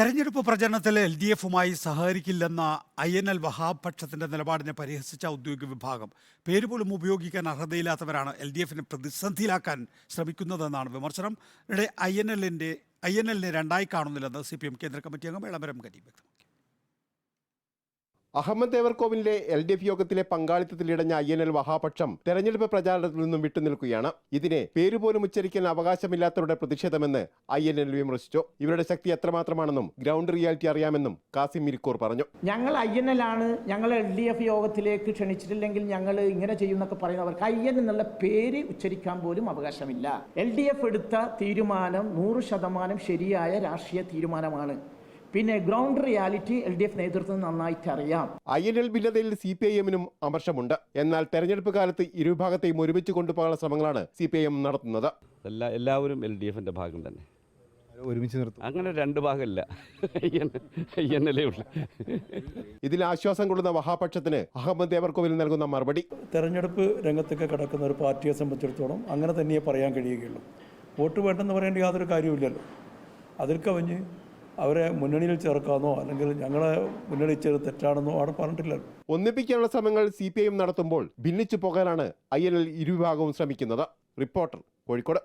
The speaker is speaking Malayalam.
തെരഞ്ഞെടുപ്പ് പ്രചരണത്തിൽ LDFുമായി സഹകരിക്കില്ലെന്ന INL വഹാബ് പക്ഷത്തിന്റെ നിലപാടിനെ പരിഹസിച്ച ഔദ്യോഗിക വിഭാഗം പേരുപോലും ഉപയോഗിക്കാൻ അർഹതയില്ലാത്തവരാണ് LDFിനെ പ്രതിസന്ധിയിലാക്കാൻ ശ്രമിക്കുന്നതെന്നാണ് വിമർശനം. ഇവിടെ INLനെ രണ്ടായി കാണുന്നില്ലെന്ന് CPM കേന്ദ്ര കമ്മിറ്റി അംഗം എളമരം കരീം വ്യക്തമാക്കി. അഹമ്മദ് ദേവർകോവിലിന്റെ LDF യോഗത്തിലെ പങ്കാളിത്തത്തിലിടഞ്ഞ INL വഹാപക്ഷം തെരഞ്ഞെടുപ്പ് പ്രചാരണത്തിൽ നിന്നും വിട്ടുനിൽക്കുകയാണ്. ഇതിനെ പേരുപോലും ഉച്ചരിക്കാൻ അവകാശമില്ലാത്തവരുടെ പ്രതിഷേധമെന്ന് INL വിമർശിച്ചു. ഇവരുടെ ശക്തി എത്രമാത്രമാണെന്നും ഗ്രൗണ്ട് റിയാലിറ്റി അറിയാമെന്നും കാസിം മിരിക്കൂർ പറഞ്ഞു. ഞങ്ങൾ INL ആണ്, ഞങ്ങൾ LDF യോഗത്തിലേക്ക് ക്ഷണിച്ചിട്ടില്ലെങ്കിൽ ഞങ്ങൾ ഇങ്ങനെ ചെയ്യുന്നൊക്കെ പറയുന്നവർക്ക് INL എന്നുള്ള പേര് ഉച്ചരിക്കാൻ പോലും അവകാശമില്ല. LDF എടുത്ത തീരുമാനം 100% ശരിയായ രാഷ്ട്രീയ തീരുമാനമാണ്. പിന്നെ ഗ്രൗണ്ട് റിയാലിറ്റി LDF നേതൃത്വം നന്നായിട്ട് അറിയാം. INL ഭിന്നതയിൽ CPIMനും അമർഷമുണ്ട്. എന്നാൽ തെരഞ്ഞെടുപ്പ് കാലത്ത് ഇരുവിഭാഗത്തെയും ഒരുമിച്ച് കൊണ്ടുപോകാനുള്ള ശ്രമങ്ങളാണ് CPIM നടത്തുന്നത്. എല്ലാവരും LDFന്റെ ഭാഗം തന്നെ ഒരുമിച്ച് നിർത്തും. അങ്ങനെ രണ്ട് ഭാഗമില്ല, INLേ ഉള്ളൂ. ഇതിൽ ആശ്വാസം കൊള്ളുന്ന വഹാപക്ഷത്തിന് അഹമ്മദ് ദേവർകോവിൽ നൽകുന്ന മറുപടി, തെരഞ്ഞെടുപ്പ് രംഗത്തൊക്കെ കിടക്കുന്ന ഒരു പാർട്ടിയെ സംബന്ധിച്ചിടത്തോളം അങ്ങനെ തന്നെ പറയാൻ കഴിയുകയുള്ളൂ. വോട്ട് വേണ്ടെന്ന് പറയേണ്ട യാതൊരു കാര്യമില്ലല്ലോ. അതിൽ കവിഞ്ഞ് അവരെ മുന്നണിയിൽ ചേർക്കാമെന്നോ അല്ലെങ്കിൽ ഞങ്ങളെ മുന്നണി ചേർത്ത് തെറ്റാണെന്നോ അവിടെ പറഞ്ഞിട്ടില്ലല്ലോ. ഒന്നിപ്പിക്കാനുള്ള ശ്രമങ്ങൾ CPIM നടത്തുമ്പോൾ ഭിന്നിച്ചു പോകാനാണ് INL ഇരുവിഭാഗവും ശ്രമിക്കുന്നത്. റിപ്പോർട്ടർ, കോഴിക്കോട്.